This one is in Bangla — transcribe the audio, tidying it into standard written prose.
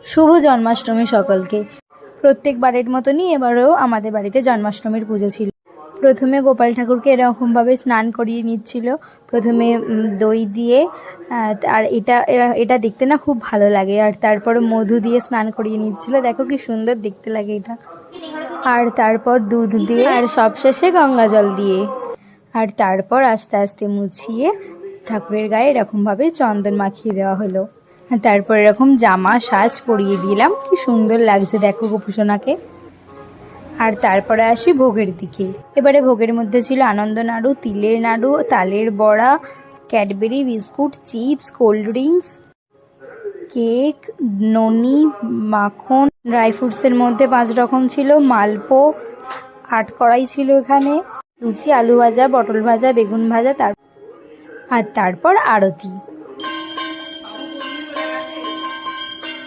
শুভ জন্মাষ্টমী সকলকে। প্রত্যেকবারের মতনই এবারেও আমাদের বাড়িতে জন্মাষ্টমীর পুজো ছিল। প্রথমে গোপাল ঠাকুরকে এরকমভাবে স্নান করিয়ে নিচ্ছিল, প্রথমে দই দিয়ে, আর এটা দেখতে না খুব ভালো লাগে। আর তারপর মধু দিয়ে স্নান করিয়ে নিচ্ছিল, দেখো কি সুন্দর দেখতে লাগে এটা। আর তারপর দুধ দিয়ে, আর সবশেষে গঙ্গা জল দিয়ে, আর তারপর আস্তে আস্তে মুছিয়ে ঠাকুরের গায়ে এরকমভাবে চন্দন মাখিয়ে দেওয়া হলো। তারপর এরকম জামা সাজ পরিয়ে দিলাম, কি সুন্দর লাগছে দেখো গোপুসোনাকে। আর তারপরে আসি ভোগের দিকে। এবারে ভোগের মধ্যে ছিল আনন্দ নাড়ু, তিলের নাড়ু, তালের বড়া, Cadbury biscuit, chips, cold drinks, cake, ননি, মাখন, ড্রাই ফ্রুটসের মধ্যে 5 রকম ছিল, মালপো, 8 কড়াই ছিল এখানে, লুচি, আলু ভাজা, পটল ভাজা, বেগুন ভাজা, আর তারপর আরতি।